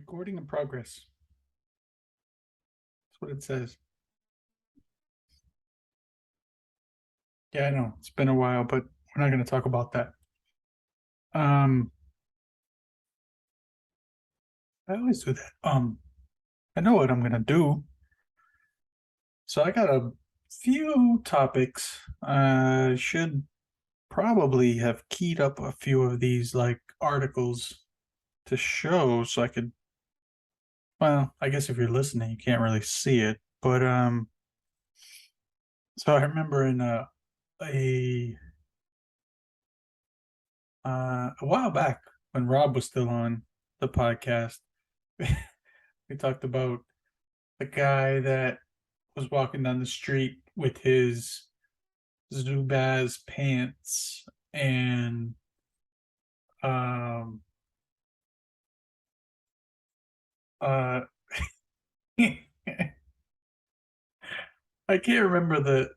Recording in progress. That's what it says. Yeah, I know. It's been a while, but we're not going to talk about that. Um, I always do that. I know what I'm going to do. So I got a few topics. I should probably have keyed up a few of these like articles to show so I could, well, I guess if you're listening, you can't really see it, but so I remember in a a while back when Rob was still on the podcast, we talked about the guy that was walking down the street with his Zubaz pants and um uh I can't remember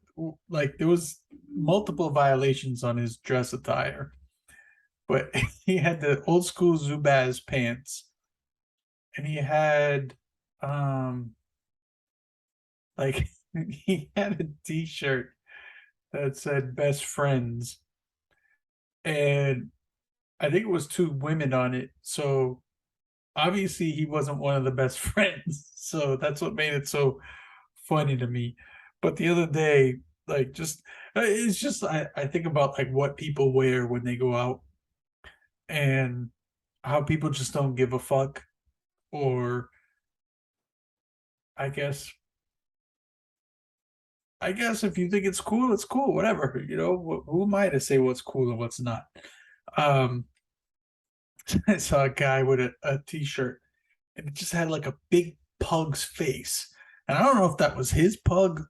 like there was multiple violations on his dress attire, but he had the old school Zubaz pants and he had um like he had a t-shirt that said best friends, and I think it was two women on it. So obviously he wasn't one of the best friends. So that's what made it so funny to me. But the other day, like just it's just I think about like what people wear when they go out and how people just don't give a fuck. Or I guess I guess if you think it's cool, it's cool, whatever. Who am I to say what's cool and what's not? Um I saw a guy with a t-shirt and it just had like a big pug's face. And I don't know if that was his pug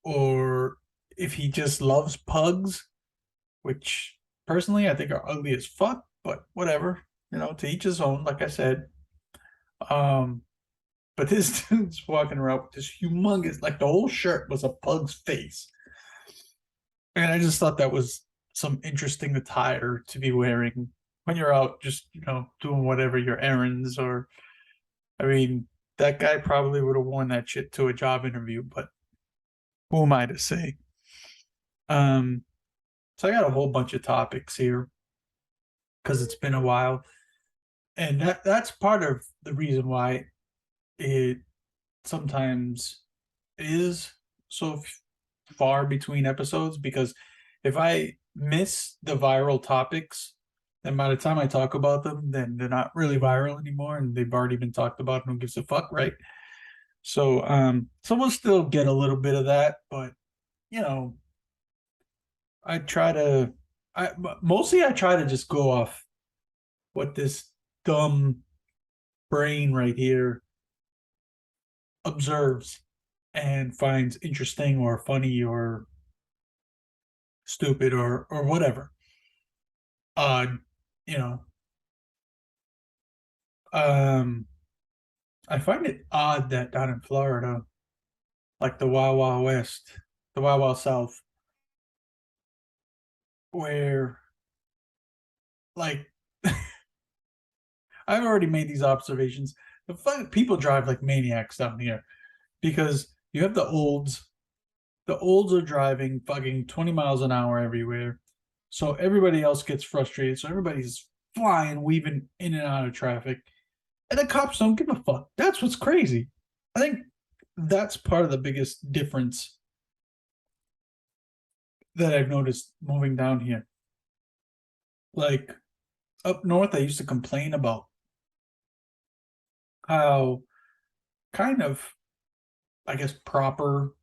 or if he just loves pugs, which personally I think are ugly as fuck, but whatever. To each his own, like I said. Um, but this dude's walking around with this humongous, like the whole shirt was a pug's face. And I just thought that was some interesting attire to be wearing when you're out just, doing whatever your errands or I mean, that guy probably would have worn that shit to a job interview, but who am I to say? Um, so I got a whole bunch of topics here because it's been a while, and that's part of the reason why it sometimes is so far between episodes. Because if I miss the viral topics, then by the time I talk about them, then they're not really viral anymore, and they've already been talked about. And who gives a fuck, right? So we'll still get a little bit of that, but you know, I try to, I mostly I try to just go off what this dumb brain right here observes and finds interesting or funny or stupid or whatever. Uh, you know, um, I find it odd that down in Florida, like the Wild Wild West, the Wild Wild South, where like I've already made these observations. The people drive like maniacs down here because you have the olds. The olds are driving fucking 20 miles an hour everywhere. So everybody else gets frustrated. So everybody's flying, weaving in and out of traffic. And the cops don't give a fuck. That's what's crazy. I think that's part of the biggest difference that I've noticed moving down here. Like up north, I used to complain about how kind of, I guess, proper,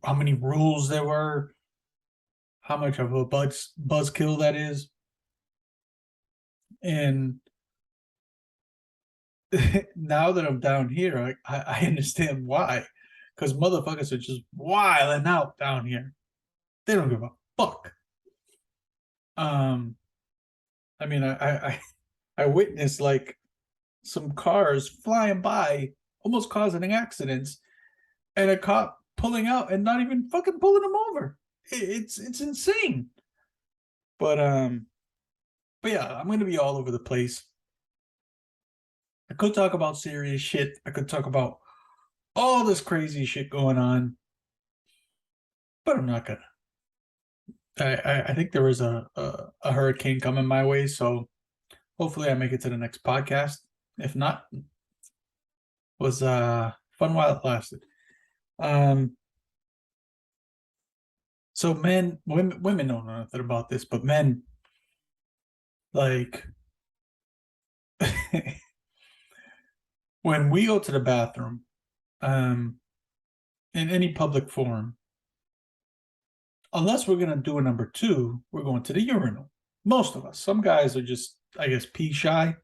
how many rules there were, how much of a buzzkill that is. And now that I'm down here, I understand why. Because motherfuckers are just wilding out down here. They don't give a fuck. Um, I mean, I witnessed like some cars flying by, almost causing accidents, and a cop pulling out and not even fucking pulling them over. It's insane. But um, but yeah, I'm gonna be all over the place I could talk about serious shit. I could talk about all this crazy shit going on, but I'm not gonna. I think there is a hurricane coming my way, so hopefully I make it to the next podcast. If not, was fun while it lasted. Um, so women don't know nothing about this, but men like when we go to the bathroom, um, in any public forum, unless we're gonna do a number two, we're going to the urinal. Most of us. Some guys are just, I guess, pee shy,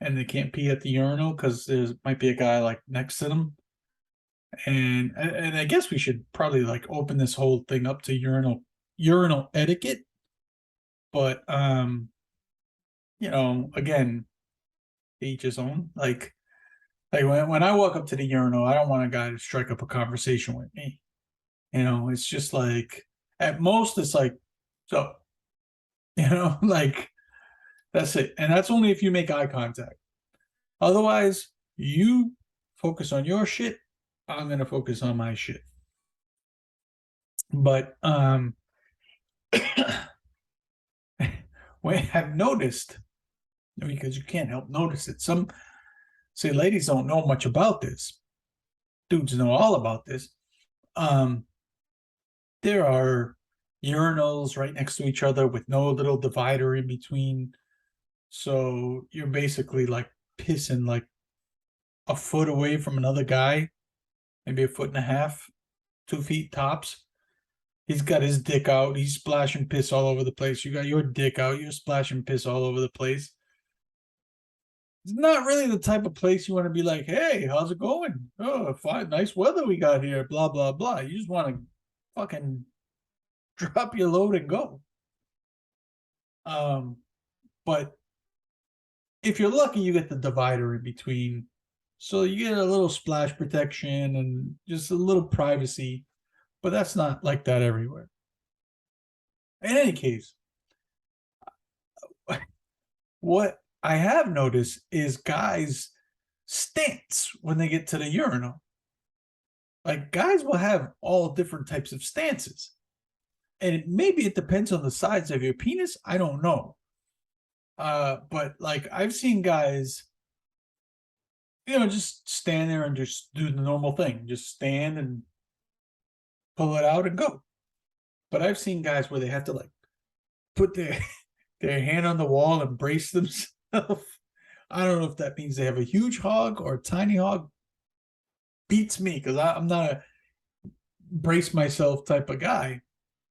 and they can't pee at the urinal because there might be a guy like next to them. And I guess we should probably like open this whole thing up to urinal etiquette. But again, each his own. Like when I walk up to the urinal, I don't want a guy to strike up a conversation with me. It's just like at most it's like, so, like that's it. And that's only if you make eye contact. Otherwise, you focus on your shit. I'm gonna focus on my shit. But what I've noticed, because you can't help notice it. Some say ladies don't know much about this. Dudes know all about this. Um, there are urinals right next to each other with no little divider in between. So you're basically like pissing like a foot away from another guy, maybe a foot and a half, 2 feet tops. He's got his dick out. He's splashing piss all over the place. You got your dick out. You're splashing piss all over the place. It's not really the type of place you want to be like, hey, how's it going? Oh, fine, nice weather we got here, blah, blah, blah. You just want to fucking drop your load and go. But if you're lucky, you get the divider in between. So you get a little splash protection and just a little privacy, but that's not like that everywhere. In any case, what I have noticed is guys' stance when they get to the urinal. Like guys will have all different types of stances. And maybe it depends on the size of your penis. I don't know. But like I've seen guys, just stand there and just do the normal thing. Just stand and pull it out and go. But I've seen guys where they have to like put their hand on the wall and brace themselves. I don't know if that means they have a huge hog or a tiny hog. Beats me because I'm not a brace myself type of guy.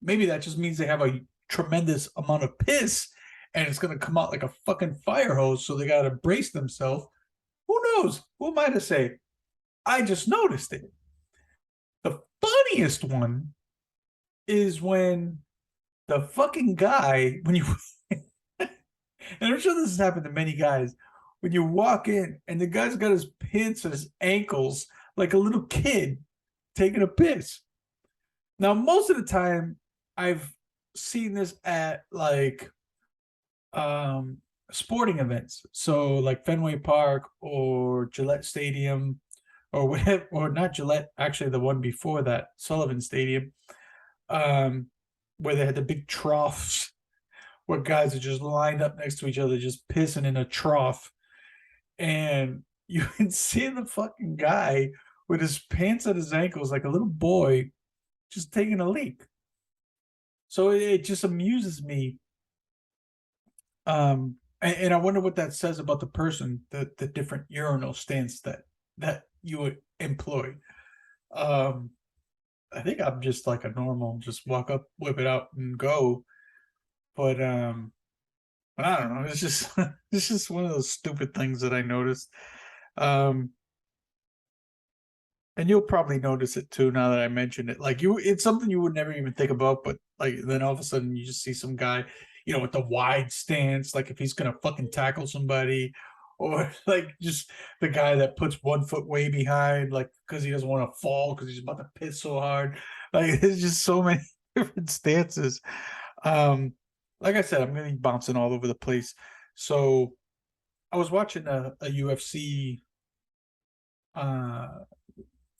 Maybe that just means they have a tremendous amount of piss and it's going to come out like a fucking fire hose. So they got to brace themselves. Who knows? Who am I to say? I just noticed it. The funniest one is when the fucking guy, when you, and I'm sure this has happened to many guys, when you walk in and the guy's got his pants at his ankles like a little kid taking a piss. Now, most of the time, I've seen this at like sporting events. So like Fenway Park or Gillette Stadium or whatever, or not Gillette, actually the one before that, Sullivan Stadium, where they had the big troughs where guys are just lined up next to each other, just pissing in a trough. And you can see the fucking guy with his pants at his ankles like a little boy just taking a leak. So it just amuses me. And I wonder what that says about the person, the different urinal stance that you would employ. I think I'm just like a normal, just walk up, whip it out, and go. But I don't know. It's just it's just one of those stupid things that I noticed. Um, and you'll probably notice it too now that I mentioned it. Like it's something you would never even think about, but like then all of a sudden you just see some guy, with the wide stance, like if he's gonna fucking tackle somebody, or like just the guy that puts 1 foot way behind, like because he doesn't want to fall because he's about to piss so hard. Like there's just so many different stances. Um, like I said, I'm gonna be bouncing all over the place. So I was watching a UFC uh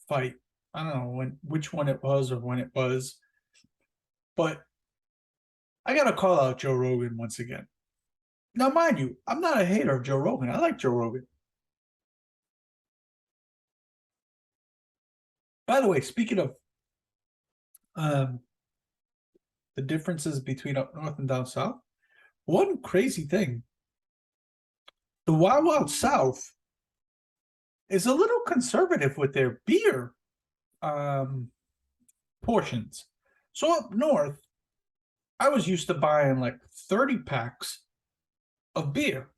fight. I don't know which one it was or when it was, but I gotta call out Joe Rogan once again. Now, mind you, I'm not a hater of Joe Rogan. I like Joe Rogan. By the way, speaking of um, the differences between up north and down south, one crazy thing: the Wild Wild South is a little conservative with their beer um, portions. So up north, I was used to buying like 30 packs of beer,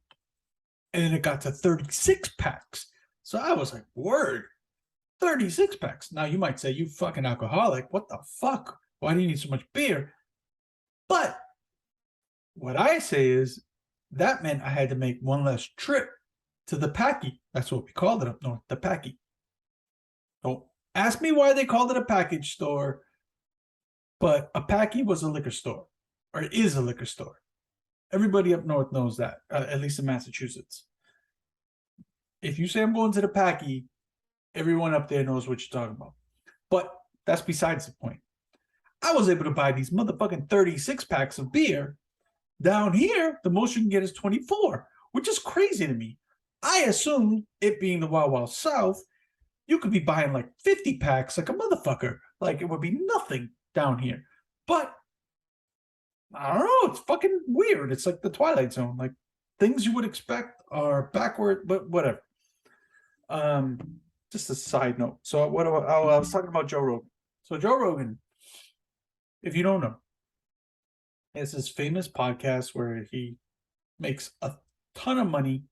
and then it got to 36 packs. So I was like, word, 36 packs. Now you might say, you fucking alcoholic. What the fuck? Why do you need so much beer? But what I say is that meant I had to make one less trip to the packy. That's what we called it up north, the packy. Don't ask me why they called it a package store, but a packy was a liquor store, or is a liquor store. Everybody up north knows that, at least in Massachusetts. If you say I'm going to the packy, everyone up there knows what you're talking about. But that's besides the point. I was able to buy these motherfucking 36 packs of beer. Down here, the most you can get is 24, which is crazy to me. I assumed, it being the Wild Wild South, you could be buying like 50 packs like a motherfucker. Like it would be nothing down here. But I don't know. It's fucking weird. It's like the Twilight Zone. Like things you would expect are backward, but whatever. Um, just a side note. So what I was talking about Joe Rogan. So Joe Rogan, if you don't know, has this famous podcast where he makes a ton of money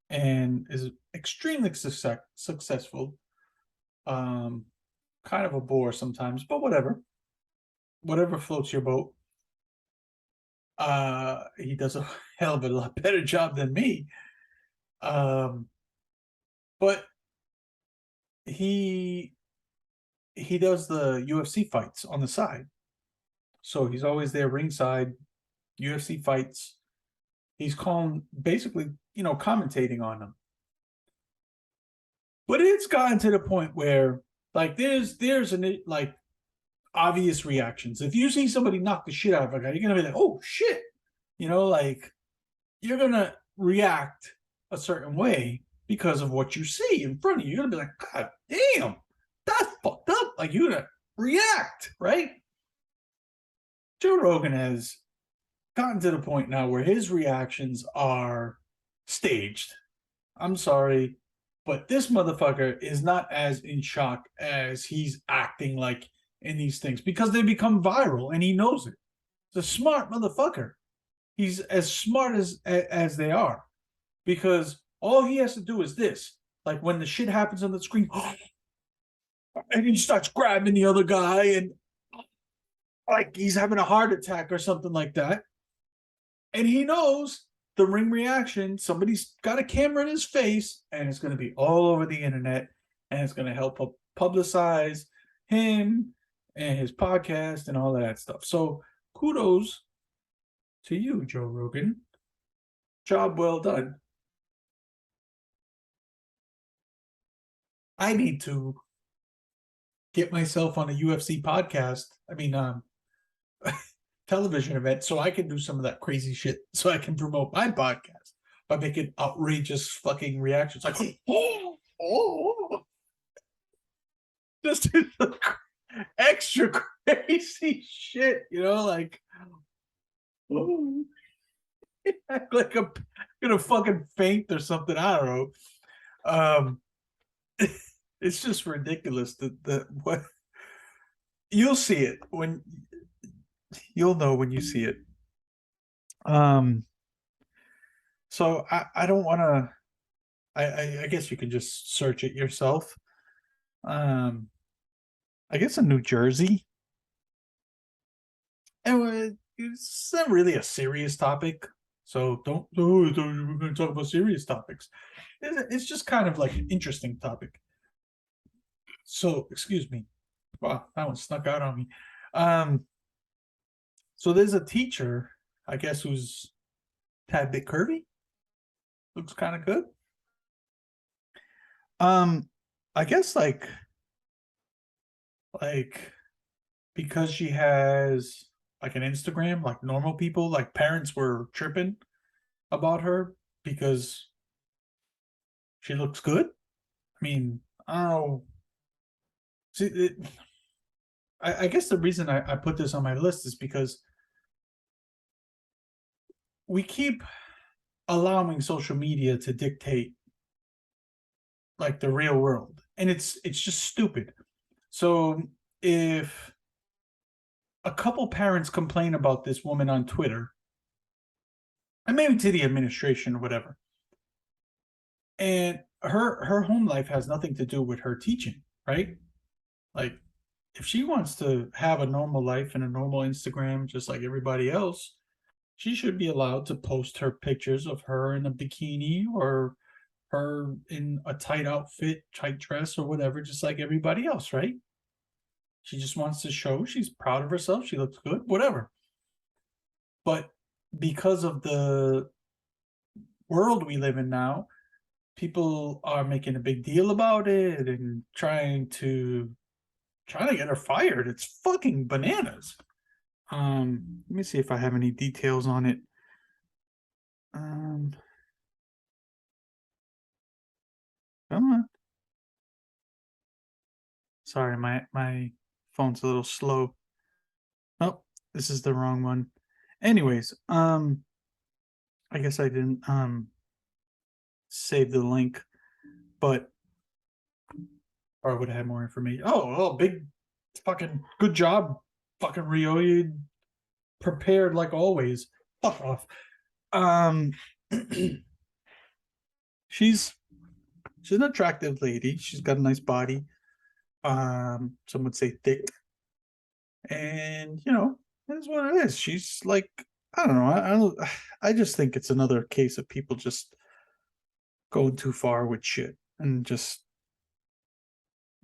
and is extremely successful. Kind of a bore sometimes, but whatever. Whatever floats your boat. He does a hell of a lot better job than me. But he does the UFC fights on the side. So he's always there ringside, UFC fights. He's calling, basically, commentating on them. But it's gotten to the point where, like, there's an like obvious reactions. If you see somebody knock the shit out of a guy, you're gonna be like, "Oh shit," like you're gonna react a certain way because of what you see in front of you. You're gonna be like, "God damn, that's fucked up." Like you're gonna react, right? Joe Rogan has gotten to the point now where his reactions are staged. I'm sorry, but this motherfucker is not as in shock as he's acting like in these things because they become viral and he knows it. He's a smart motherfucker. He's as smart as they are because all he has to do is this. Like when the shit happens on the screen, and he starts grabbing the other guy and like he's having a heart attack or something like that. And he knows the ring reaction, somebody's got a camera in his face, and it's going to be all over the internet, and it's going to help publicize him and his podcast and all of that stuff. So kudos to you, Joe Rogan. Job well done. I need to get myself on a UFC podcast. I mean, television event so I can do some of that crazy shit so I can promote my podcast by making outrageous fucking reactions like just extra crazy shit, like like I'm gonna fucking faint or something. I don't know. It's just ridiculous that what you'll see it when you'll know when you see it. So I don't want to. I guess you can just search it yourself. I guess in New Jersey, and it's not really a serious topic, so don't. Oh, we're going to talk about serious topics. It's just kind of like an interesting topic. So, excuse me. Wow, that one snuck out on me. So there's a teacher, I guess, who's a tad bit curvy. Looks kind of good. I guess like because she has like an Instagram, like normal people, like parents were tripping about her because she looks good. I mean, I don't know. See, I guess the reason I put this on my list is because we keep allowing social media to dictate like the real world, and it's just stupid. So if a couple parents complain about this woman on Twitter, and maybe to the administration or whatever, and her home life has nothing to do with her teaching, right? Like if she wants to have a normal life and a normal Instagram just like everybody else, she should be allowed to post her pictures of her in a bikini or her in a tight outfit, tight dress, or whatever, just like everybody else, right? She just wants to show she's proud of herself, she looks good, whatever. But because of the world we live in now, people are making a big deal about it and trying to get her fired. It's fucking bananas. Let me see if I have any details on it. Um, come on. Sorry, my phone's a little slow. Oh, this is the wrong one. Anyways, I guess I didn't save the link, but or I would have had more information. Oh, big fucking good job, fucking Rio. You prepared like always. Fuck off. Um, she's she's an attractive lady. She's got a nice body. Some would say thick, and that's what it is. She's like, I don't know. I just think it's another case of people just going too far with shit and just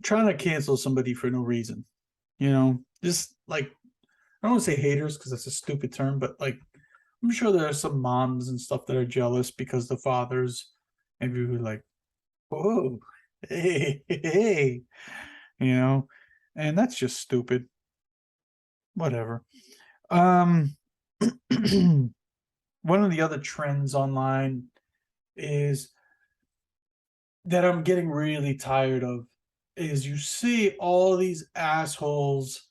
trying to cancel somebody for no reason. Just like I don't want to say haters because that's a stupid term, but like I'm sure there are some moms and stuff that are jealous because the fathers maybe were like, "Whoa, hey," you know, and that's just stupid. Whatever. Um, one of the other trends online is that I'm getting really tired of is you see all these assholes,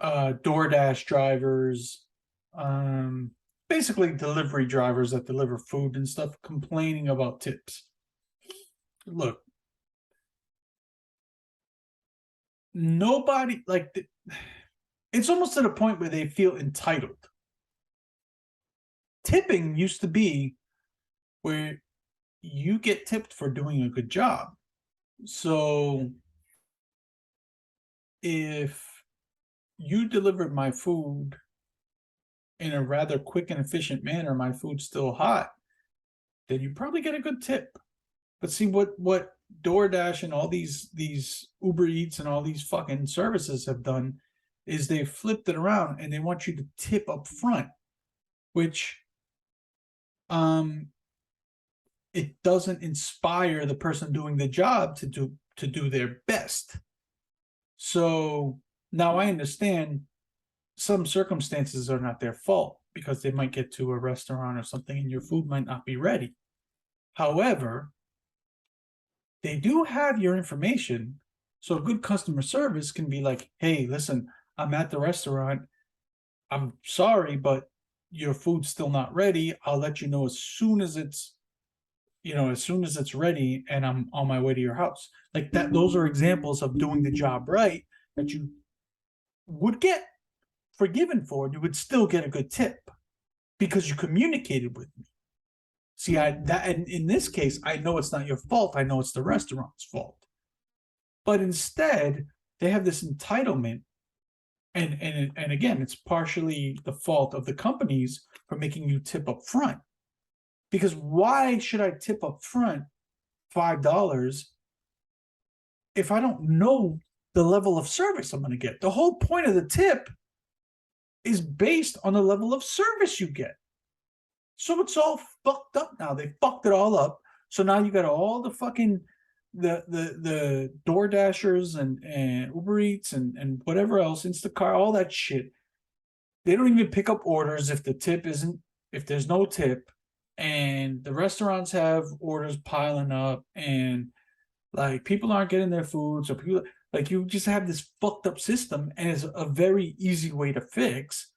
DoorDash drivers, um, basically delivery drivers that deliver food and stuff, complaining about tips. Look, nobody it's almost to the point where they feel entitled. Tipping used to be where you get tipped for doing a good job. So if you delivered my food in a rather quick and efficient manner, my food's still hot, then you probably get a good tip. But see what DoorDash and all these Uber Eats and all these fucking services have done is they flipped it around and they want you to tip up front, which um it doesn't inspire the person doing the job to do their best. So now I understand some circumstances are not their fault because they might get to a restaurant or something and your food might not be ready. However, they do have your information. So good customer service can be like, hey, listen, I'm at the restaurant. I'm sorry, but your food's still not ready. I'll let you know as soon as it's ready and I'm on my way to your house. Like that, those are examples of doing the job right that you would get forgiven for, and you would still get a good tip because you communicated with me. See, and in this case, I know it's not your fault. I know it's the restaurant's fault. But instead, they have this entitlement, and again, it's partially the fault of the companies for making you tip up front. Because why should I tip up front $5 if I don't know the level of service I'm going to get? The whole point of the tip is based on the level of service you get. So it's all fucked up now. They fucked it all up. So now you got all the fucking the Door Dashers and Uber Eats and whatever else, Instacart, all that shit. They don't even pick up orders if there's no tip, and the restaurants have orders piling up, and like people aren't getting their food, so people like you just have this fucked up system, and it's a very easy way to fix.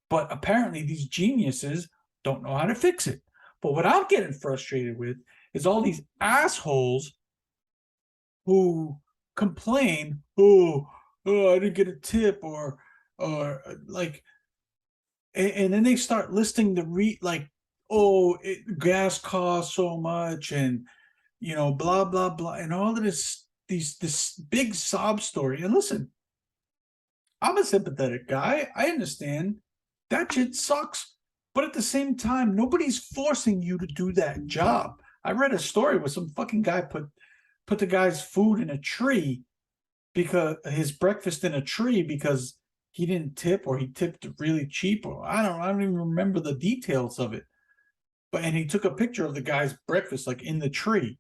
But apparently, these geniuses don't know how to fix it. But what I'm getting frustrated with is all these assholes who complain, oh, I didn't get a tip, or like, and then they start listing like, gas costs so much, and blah blah blah, and all of this big sob story. And listen, I'm a sympathetic guy. I understand that shit sucks. But at the same time, nobody's forcing you to do that job. I read a story where some fucking guy put the guy's food in a tree, because his breakfast in a tree, because he didn't tip, or he tipped really cheap, or I don't even remember the details of it. And he took a picture of the guy's breakfast like in the tree.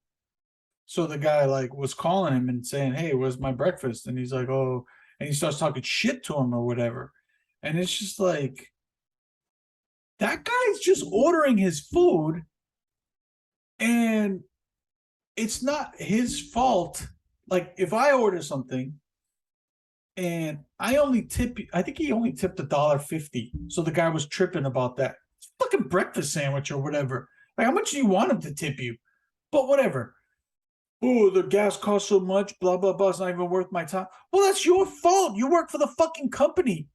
So the guy like was calling him and saying, "Hey, where's my breakfast?" And he's like, "Oh," and he starts talking shit to him or whatever. And it's just like, that guy's just ordering his food, and it's not his fault. Like, if I order something and I only tip, I think he only tipped $1.50. So the guy was tripping about that. It's a fucking breakfast sandwich or whatever. Like, how much do you want him to tip you? But whatever. Oh, the gas costs so much, blah, blah, blah. It's not even worth my time. Well, that's your fault. You work for the fucking company.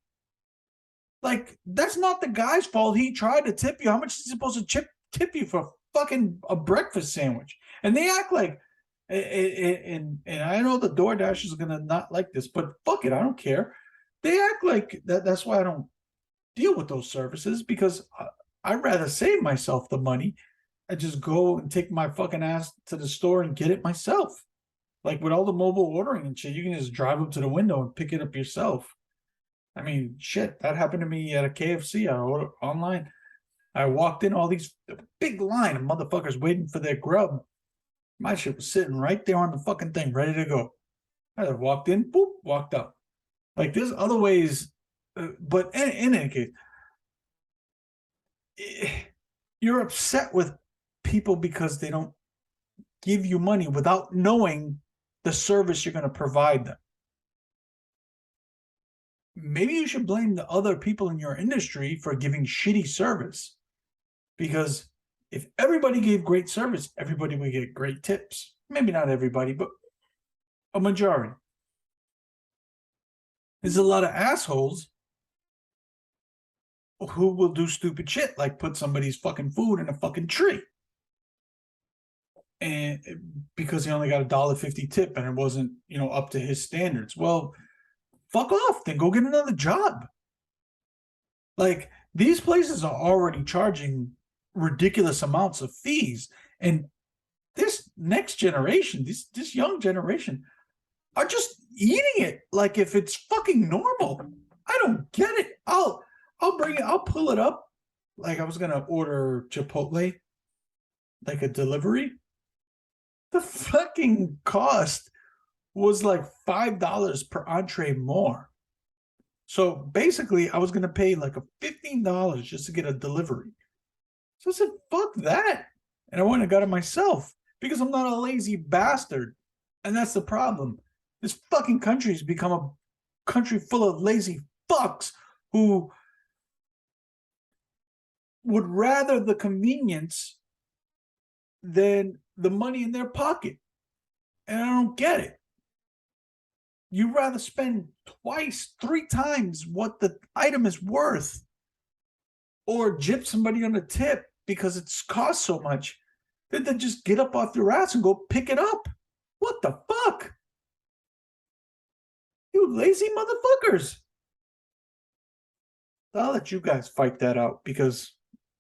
Like, that's not the guy's fault. He tried to tip you. How much is he supposed to tip you for fucking a breakfast sandwich? And they act like, and I know the DoorDash is gonna not like this, but fuck it, I don't care. They act like that. That's why I don't deal with those services, because I'd rather save myself the money and just go and take my fucking ass to the store and get it myself. Like with all the mobile ordering and shit, you can just drive up to the window and pick it up yourself. I mean, shit, that happened to me at a KFC. I ordered online. I walked in, all these big line of motherfuckers waiting for their grub. My shit was sitting right there on the fucking thing, ready to go. I just walked in, boop, walked out. Like, there's other ways, but in any case, you're upset with people because they don't give you money without knowing the service you're going to provide them. Maybe you should blame the other people in your industry for giving shitty service, because if everybody gave great service, everybody would get great tips. Maybe not everybody, but a majority. There's a lot of assholes who will do stupid shit, like put somebody's fucking food in a fucking tree, and because he only got $1.50 tip and it wasn't, up to his standards. Well, fuck off, then go get another job. Like, these places are already charging ridiculous amounts of fees, and this next generation, this young generation, are just eating it like if it's fucking normal. I don't get it. I'll bring it. I'll pull it up. Like, I was gonna order Chipotle, like a delivery. The fucking cost was like $5 per entree more. So basically, I was gonna pay like a $15 just to get a delivery. So I said, "Fuck that," and I went and got it myself, because I'm not a lazy bastard, and that's the problem. This fucking country has become a country full of lazy fucks who would rather the convenience than the money in their pocket. And I don't get it. You'd rather spend twice, 3 times what the item is worth, or gyp somebody on a tip because it's cost so much, than to just get up off your ass and go pick it up. What the fuck? You lazy motherfuckers. I'll let you guys fight that out, because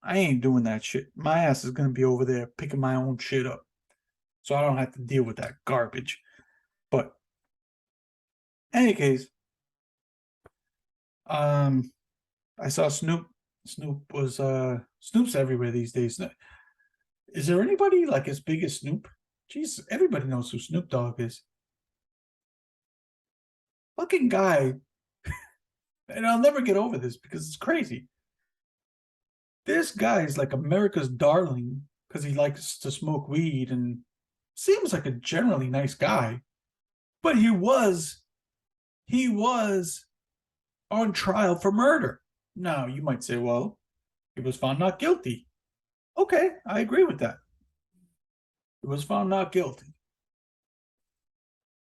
I ain't doing that shit. My ass is going to be over there picking my own shit up, so I don't have to deal with that garbage. But in any case, I saw Snoop Snoop's everywhere these days. Is there anybody like as big as Snoop? Jeez, everybody knows who Snoop Dogg is. Fucking guy, and I'll never get over this because it's crazy. This guy is like America's darling because he likes to smoke weed and seems like a generally nice guy. But he was on trial for murder. Now you might say, well, he was found not guilty. Okay, I agree with that. He was found not guilty,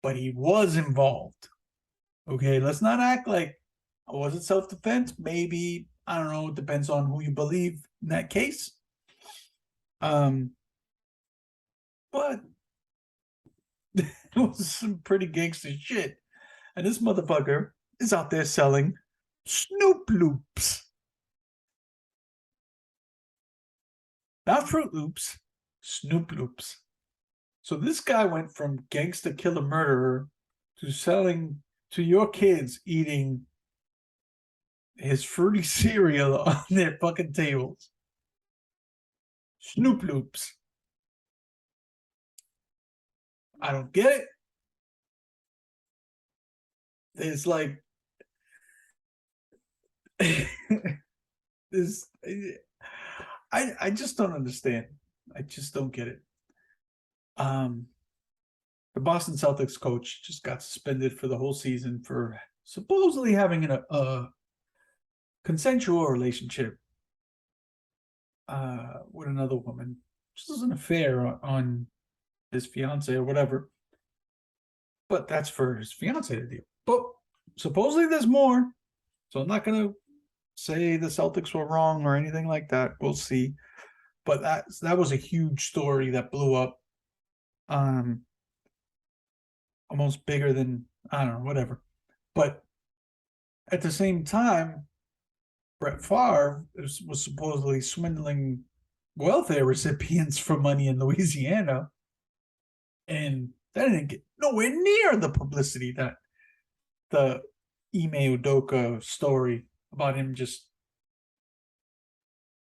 but he was involved. Okay, let's not act like, oh, was it self-defense? Maybe, I don't know. It depends on who you believe in that case. Um, but it was some pretty gangster shit. And this motherfucker is out there selling Snoop Loops. Not Fruit Loops, Snoop Loops. So this guy went from gangster killer murderer to selling to your kids eating his fruity cereal on their fucking tables. Snoop Loops. I don't get it. It's like this. I just don't understand. I just don't get it. The Boston Celtics coach just got suspended for the whole season for supposedly having a consensual relationship with another woman. Just an affair on his fiance or whatever. But that's for his fiance to deal. But supposedly there's more. So I'm not going to say the Celtics were wrong or anything like that. We'll see. But that was a huge story that blew up. Almost bigger than, I don't know, whatever. But at the same time, Brett Favre was supposedly swindling welfare recipients for money in Louisiana, and that didn't get nowhere near the publicity that the Ime Udoka story about him just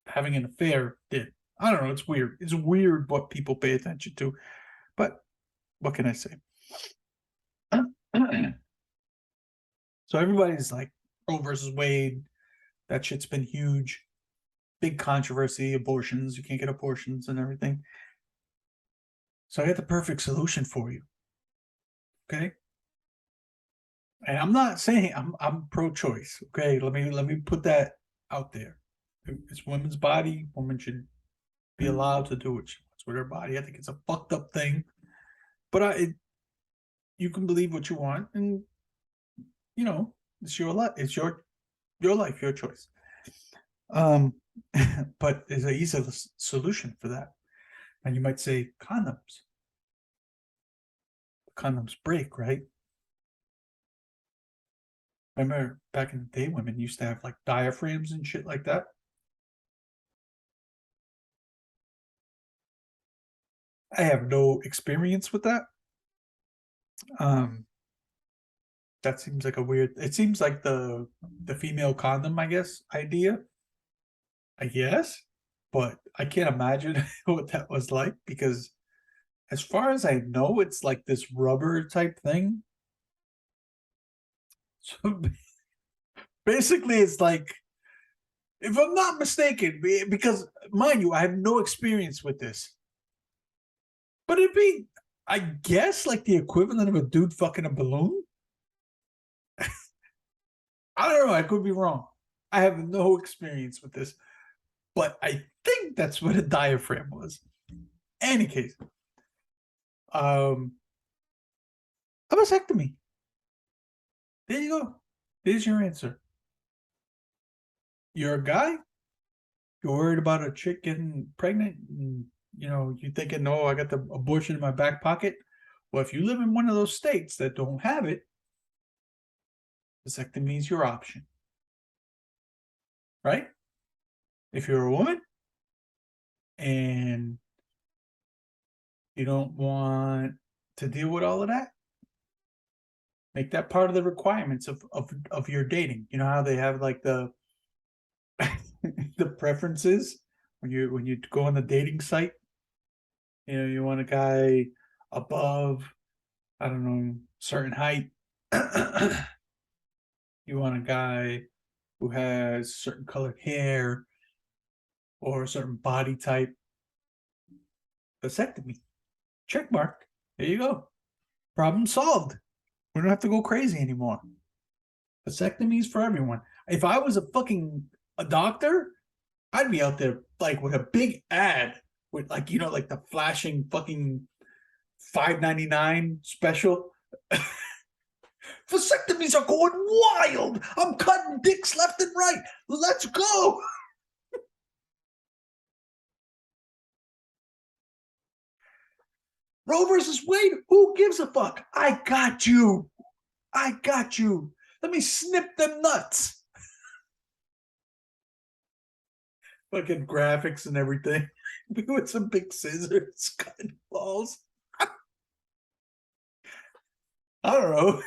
having an affair did. I don't know. It's weird. It's weird what people pay attention to, but what can I say? So everybody's like Roe versus Wade. That shit's been huge. Big controversy, abortions. You can't get abortions and everything. So I got the perfect solution for you. Okay? And I'm not saying I'm pro-choice. Okay, let me put that out there. It's women's body. Women should be allowed to do what she wants with her body. I think it's a fucked up thing, but you can believe what you want, and it's your life. It's your life, your choice. But there's an easy solution for that. And you might say condoms. Condoms break, right? Remember back in the day, women used to have like diaphragms and shit like that. I have no experience with that. Um, that seems like a weird. It seems like the female condom, I guess, idea. I guess, but I can't imagine what that was like because, as far as I know, it's like this rubber type thing. So basically, it's like, if I'm not mistaken, because mind you, I have no experience with this, but it'd be, I guess, like the equivalent of a dude fucking a balloon. I don't know. I could be wrong. I have no experience with this, but I think that's what a diaphragm was. Any case, a vasectomy. There you go. There's your answer. You're a guy. You're worried about a chick getting pregnant, and you thinking, "No, I got the abortion in my back pocket." Well, if you live in one of those states that don't have it, vasectomy is your option, right? If you're a woman and you don't want to deal with all of that, make that part of the requirements of your dating. You know how they have like the preference is when you go on the dating site. You know, you want a guy above, I don't know, certain height. You want a guy who has certain colored hair or a certain body type. Vasectomy. Check mark. There you go. Problem solved. We don't have to go crazy anymore. Vasectomies for everyone. If I was a doctor, I'd be out there like with a big ad with like like the flashing fucking $5.99 special. Vasectomies are going wild. I'm cutting dicks left and right. Let's go. Roe versus Wade. Who gives a fuck? I got you. I got you. Let me snip them nuts. Fucking graphics and everything. With some big scissors, cutting balls. I don't know.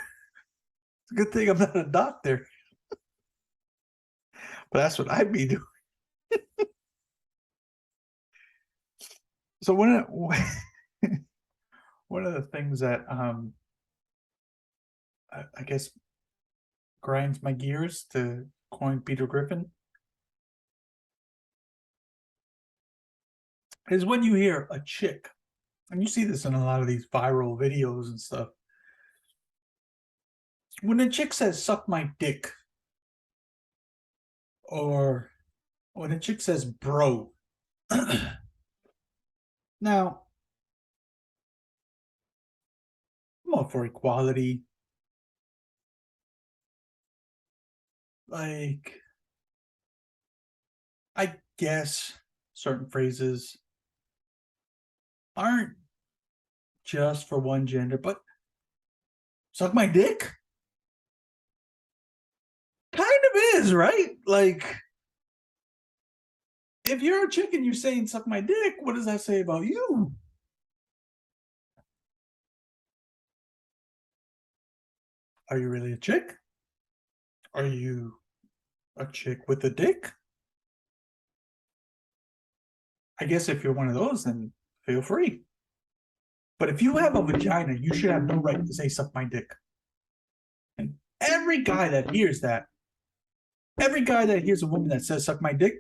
It's a good thing I'm not a doctor. But that's what I'd be doing. So one of the things that I guess grinds my gears, to coin Peter Griffin, is when you hear a chick, and you see this in a lot of these viral videos and stuff. When a chick says "suck my dick," or when a chick says "bro," now I'm all for equality. Like, I guess certain phrases aren't just for one gender, but "suck my dick" kind of is, right? Like, if you're a chick and you're saying "suck my dick," what does that say about you? Are you really a chick? Are you a chick with a dick? I guess if you're one of those, then feel free. But if you have a vagina, you should have no right to say "suck my dick." And every guy that hears that, every guy that hears a woman that says "suck my dick,"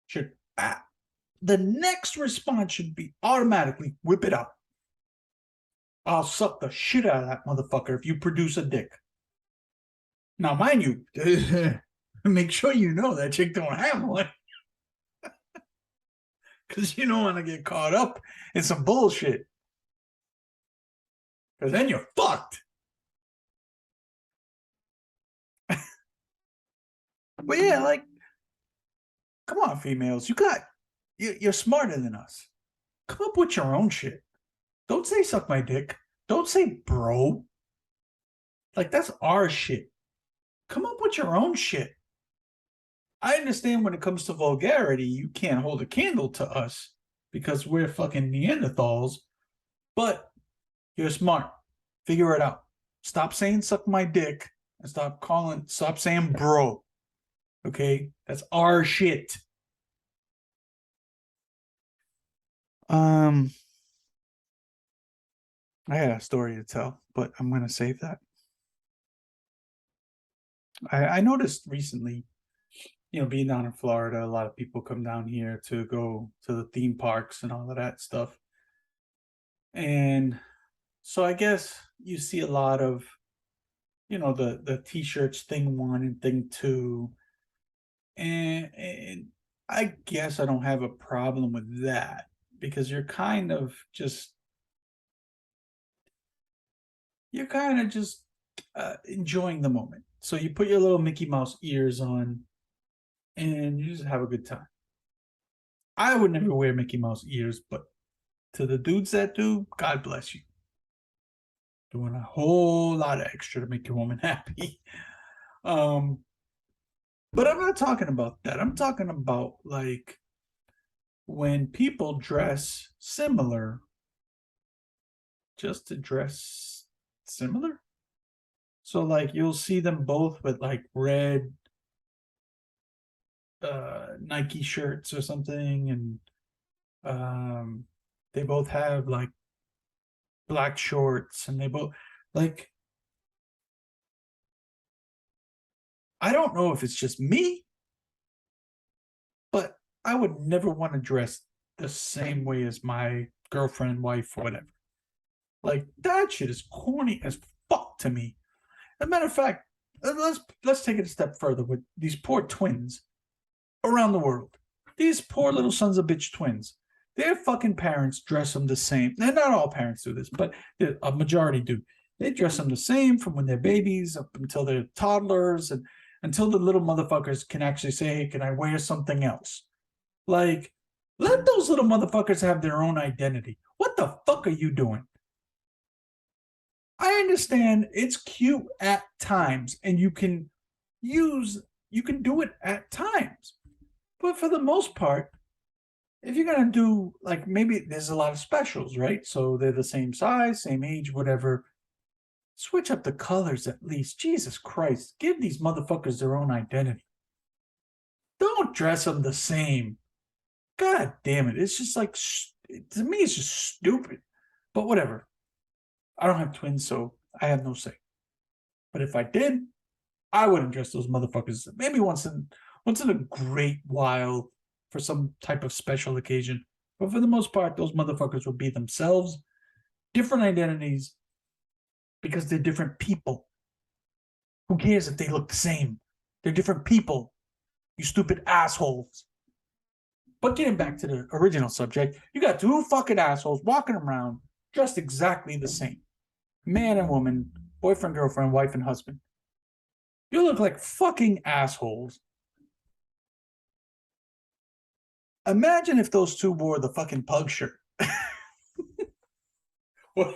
should the next response should be automatically whip it out. I'll suck the shit out of that motherfucker if you produce a dick. Now, mind you, make sure you know that chick don't have one. Because you don't want to get caught up in some bullshit. Because then you're fucked. But yeah, like, come on, females. You're smarter than us. Come up with your own shit. Don't say "suck my dick." Don't say "bro." Like, that's our shit. Come up with your own shit. I understand when it comes to vulgarity, you can't hold a candle to us because we're fucking Neanderthals, but you're smart. Figure it out. Stop saying "suck my dick" and stop saying "bro." Okay? That's our shit. I had a story to tell, but I'm gonna save that. I noticed recently, being down in Florida, a lot of people come down here to go to the theme parks and all of that stuff. And so I guess you see a lot of, the t-shirts thing one and thing two. And I guess I don't have a problem with that, because you're kind of just enjoying the moment. So you put your little Mickey Mouse ears on and you just have a good time. I would never wear Mickey Mouse ears, but to the dudes that do, God bless you. Doing a whole lot of extra to make your woman happy. Um, but I'm not talking about that. I'm talking about, like, when people dress similar just to dress similar. So, like, you'll see them both with like red Nike shirts or something, and um, they both have like black shorts, and they both like. I don't know if it's just me, but I would never want to dress the same way as my girlfriend, wife, or whatever. Like that shit is corny as fuck to me. As a matter of fact, let's take it a step further with these poor twins around the world. These poor little sons of bitch twins. Their fucking parents dress them the same. And not all parents do this, but a majority do. They dress them the same from when they're babies up until they're toddlers, and until the little motherfuckers can actually say, "Hey, can I wear something else?" Like, let those little motherfuckers have their own identity. What the fuck are you doing? I understand it's cute at times, and you can do it at times. But for the most part, if you're gonna do like, maybe there's a lot of specials, right? So they're the same size, same age, whatever. Switch up the colors at least. Jesus Christ, give these motherfuckers their own identity. Don't dress them the same. God damn it! It's just like, to me, it's just stupid. But whatever. I don't have twins, so I have no say. But if I did, I wouldn't dress those motherfuckers. Maybe once in a great while for some type of special occasion. But for the most part, those motherfuckers would be themselves, different identities, because they're different people. Who cares if they look the same? They're different people, you stupid assholes. But getting back to the original subject, you got two fucking assholes walking around dressed exactly the same. Man and woman, boyfriend, girlfriend, wife, and husband. You look like fucking assholes. Imagine if those two wore the fucking pug shirt. Well,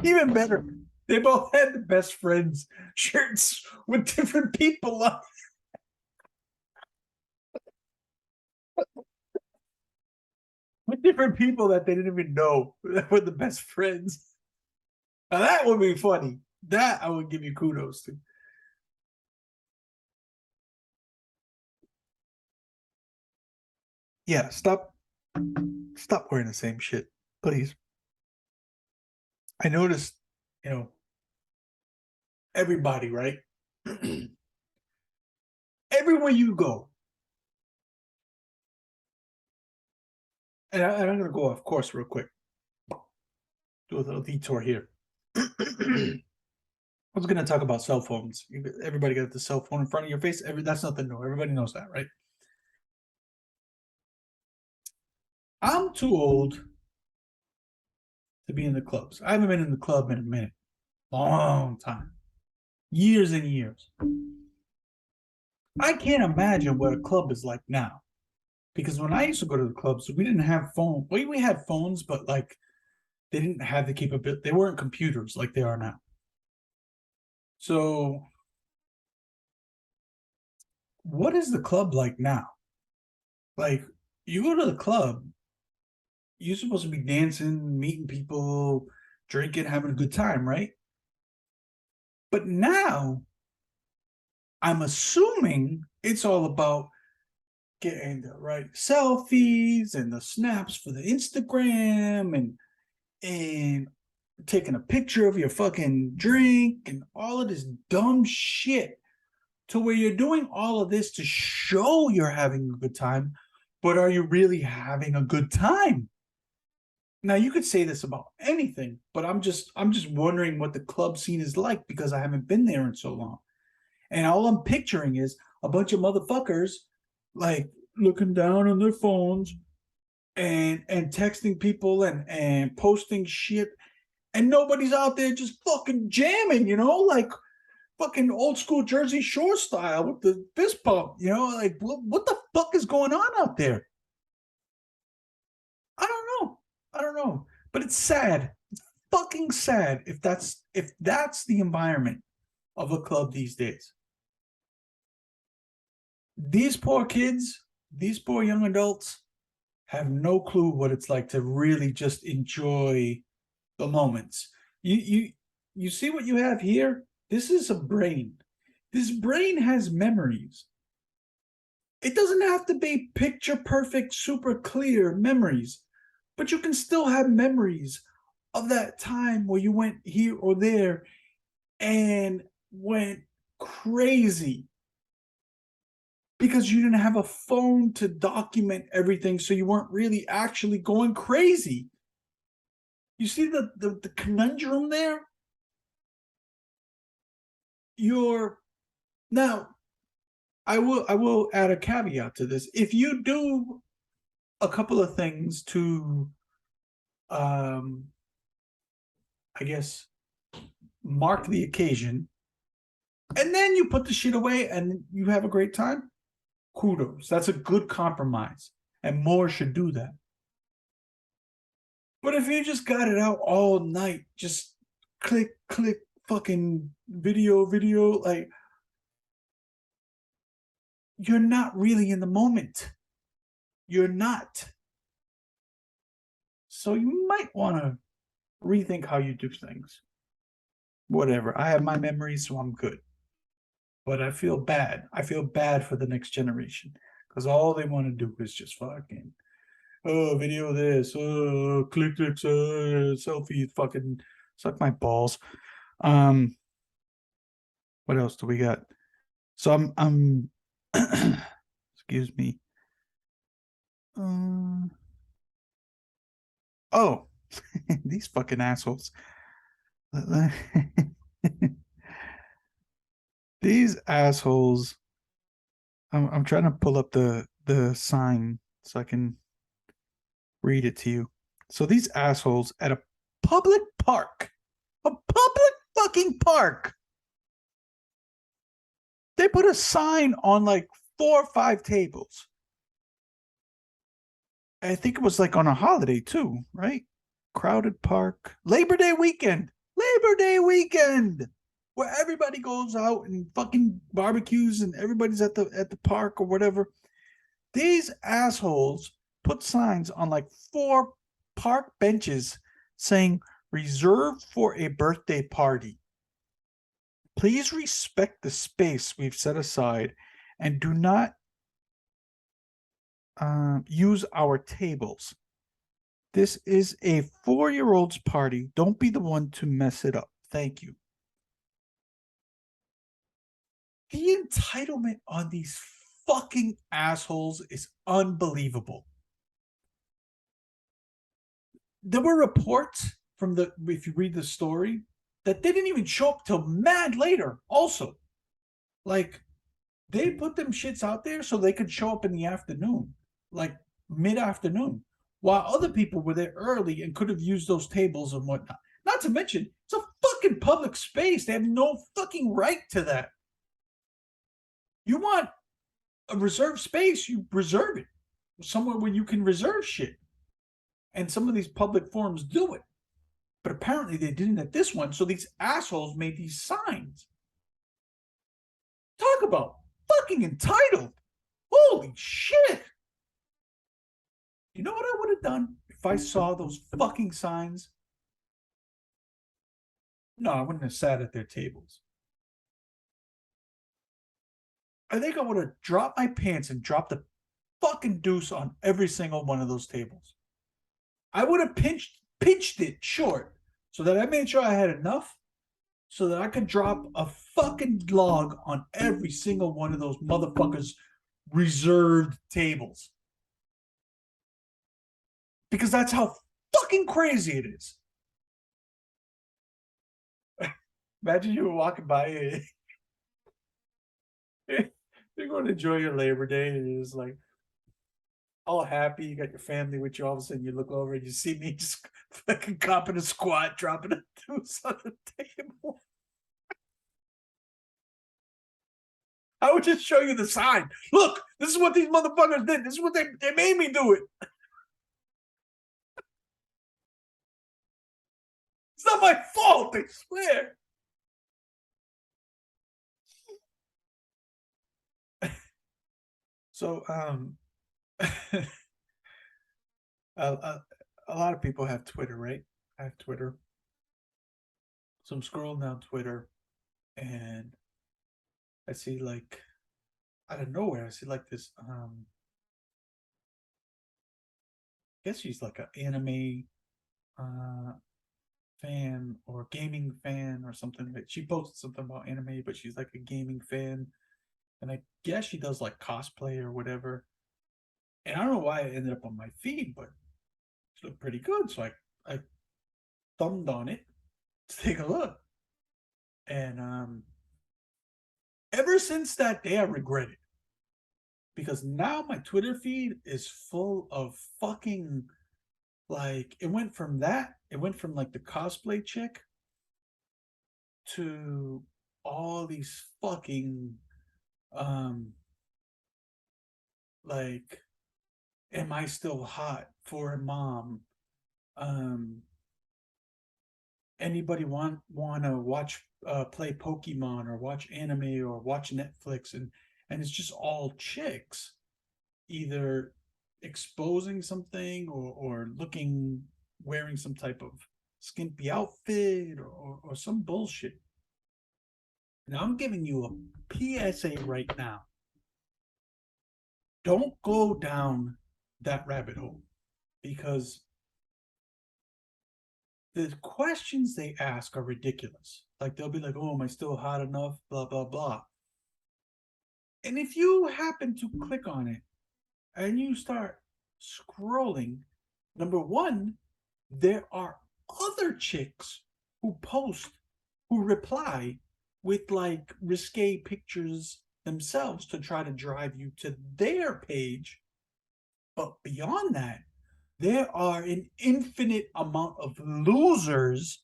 even better, they both had the best friends shirts with different people on. With different people that they didn't even know that were the best friends. Now that would be funny. That I would give you kudos to. Yeah, stop wearing the same shit, please. I noticed, you know, everybody, right? Everywhere you go, and I'm going to go off course real quick. Do a little detour here. I was going to talk about cell phones. Everybody got the cell phone in front of your face. That's nothing new. Everybody knows that, right? I'm too old to be in the clubs. I haven't been in the club in a minute. Long time. Years and years. I can't imagine what a club is like now. Because when I used to go to the clubs, we didn't have phones. We had phones, but like they didn't have the capability. They weren't computers like they are now. So, what is the club like now? Like, you go to the club, you're supposed to be dancing, meeting people, drinking, having a good time, right? But now, I'm assuming it's all about getting the right selfies and the snaps for the Instagram, and taking a picture of your fucking drink and all of this dumb shit, to where you're doing all of this to show you're having a good time, but are you really having a good time? Now you could say this about anything, but I'm just wondering what the club scene is like, because I haven't been there in so long. And all I'm picturing is a bunch of motherfuckers like looking down on their phones and texting people and posting shit, and nobody's out there just fucking jamming, like fucking old school Jersey Shore style with the fist pump, like what the fuck is going on out there? I don't know. I don't know. But it's sad. It's fucking sad if that's the environment of a club these days. These poor kids, these poor young adults have no clue what it's like to really just enjoy the moments. You see what you have here? This is a brain. This brain has memories. It doesn't have to be picture perfect, super clear memories, but you can still have memories of that time where you went here or there and went crazy because you didn't have a phone to document everything, so you weren't really actually going crazy. You see the conundrum there? You're now I will add a caveat to this. If you do a couple of things to um I guess mark the occasion, and then you put the shit away and you have a great time, kudos. That's a good compromise. And more should do that. But if you just got it out all night, just click, click, fucking video, video, like you're not really in the moment. You're not. So you might want to rethink how you do things. Whatever. I have my memories, so I'm good. But I feel bad. I feel bad for the next generation because all they want to do is just fucking video this, click this, selfie, fucking suck my balls. Um, what else do we got? So I'm excuse me. Oh, these fucking assholes. These assholes. I'm trying to pull up the sign so I can read it to you. So these assholes at a public park, a public fucking park, they put a sign on like 4 or 5 tables. I think it was like on a holiday too, right? Crowded park, Labor Day weekend, Labor Day weekend, where everybody goes out and fucking barbecues and everybody's at the park or whatever. These assholes put signs on like 4 park benches saying reserved for a birthday party. Please respect the space we've set aside and do not use our tables. This is a 4-year-old's party. Don't be the one to mess it up. Thank you. The entitlement on these fucking assholes is unbelievable. There were reports from if you read the story, that they didn't even show up till mad later. Also, like they put them shits out there so they could show up in the afternoon, like mid-afternoon, while other people were there early and could have used those tables and whatnot. Not to mention, it's a fucking public space. They have no fucking right to that. You want a reserved space, you reserve it somewhere where you can reserve shit. And some of these public forums do it. But apparently they didn't at this one, so these assholes made these signs. Talk about fucking entitled. Holy shit. You know what I would have done if I saw those fucking signs? No, I wouldn't have sat at their tables. I think I would have dropped my pants and dropped the fucking deuce on every single one of those tables. I would have pinched it short so that I made sure I had enough so that I could drop a fucking log on every single one of those motherfuckers' reserved tables. Because that's how fucking crazy it is. Imagine you were walking by it. You're going to enjoy your Labor Day and you're just like all happy. You got your family with you. All of a sudden you look over and you see me just fucking copping a squat, dropping a deuce on the table. I would just show you the sign. Look, this is what these motherfuckers did. This is what they made me do it. It's not my fault, I swear. So, a lot of people have Twitter, right? I have Twitter. So I'm scrolling down Twitter and I see like out of nowhere, I see like this. I guess she's like an anime uh fan or gaming fan or something. That she posted something about anime, but she's like a gaming fan, and I guess she does like cosplay or whatever. And I don't know why it ended up on my feed, but it looked pretty good. So I thumbed on it to take a look, and ever since that day, I regret it because now my Twitter feed is full of fucking like it went from like the cosplay chick to all these fucking um like am I still hot for a mom? Um anybody wanna watch play Pokemon or watch anime or watch Netflix, and it's just all chicks either exposing something or looking wearing some type of skimpy outfit or some bullshit. Now I'm giving you a PSA right now. Don't go down that rabbit hole because the questions they ask are ridiculous. Like they'll be like, "Oh, am I still hot enough?" Blah blah blah. And if you happen to click on it and you start scrolling, number one, there are other chicks who post, who reply with like risque pictures themselves to try to drive you to their page. But beyond that, there are an infinite amount of losers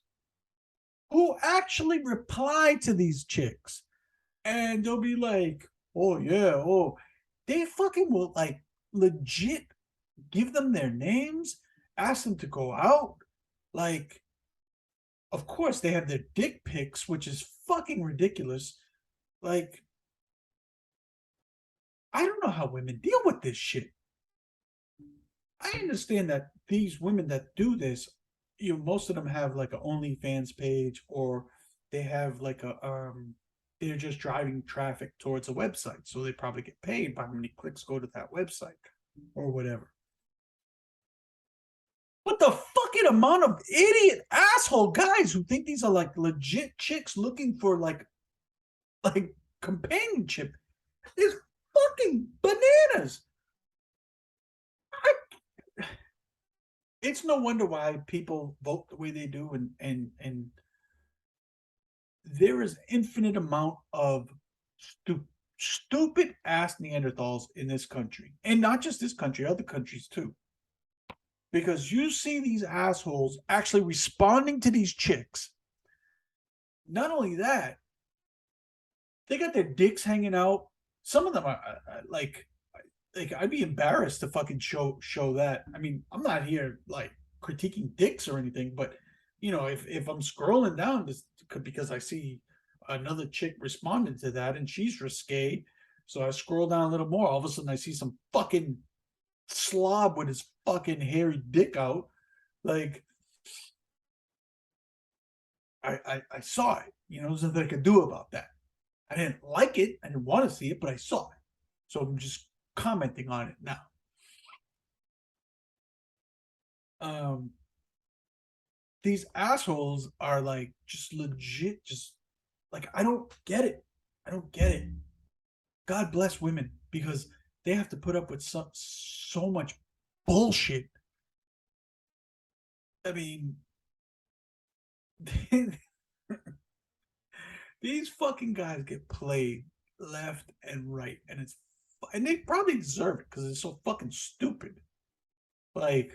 who actually reply to these chicks. And they'll be like, oh, yeah, oh, they fucking will like legit give them their names, ask them to go out. Like, of course, they have their dick pics, which is fucking ridiculous. Like, I don't know how women deal with this shit. I understand that these women that do this, most of them have like an OnlyFans page or they have like they're just driving traffic towards a website. So they probably get paid by how many clicks go to that website or whatever. But the fucking amount of idiot asshole guys who think these are like legit chicks looking for like companionship is fucking bananas. I, it's no wonder why people vote the way they do, and there is infinite amount of stupid ass Neanderthals in this country, and not just this country, other countries too. Because you see these assholes actually responding to these chicks. Not only that, they got their dicks hanging out. Some of them are like I'd be embarrassed to fucking show that. I mean, I'm not here like critiquing dicks or anything, but if I'm scrolling down this because I see another chick responded to that and she's risque, so I scroll down a little more. All of a sudden, I see some fucking slob with his fucking hairy dick out. Like I saw it. There's nothing I could do about that. I didn't like it. I didn't want to see it, but I saw it. So I'm just commenting on it now. Um, these assholes are like just legit, just like I don't get it. I don't get it. God bless women because they have to put up with so much bullshit. I mean, these fucking guys get played left and right, and they probably deserve it because it's so fucking stupid. Like,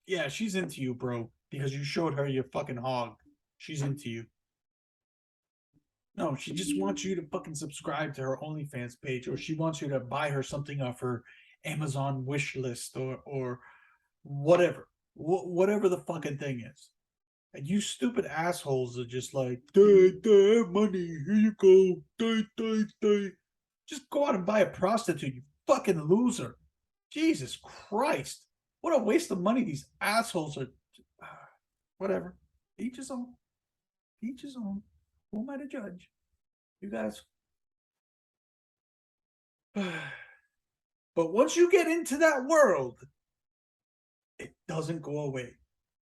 yeah, she's into you, bro, because you showed her your fucking hog. She's into you. No, she just wants you to fucking subscribe to her OnlyFans page, or she wants you to buy her something off her Amazon wish list or whatever, whatever the fucking thing is. And you stupid assholes are just like, duh, money, here you go, duh. Just go out and buy a prostitute, you fucking loser. Jesus Christ. What a waste of money these assholes are. Whatever. Each his own. Each his own. Who am I to judge? You guys But once you get into that world, it doesn't go away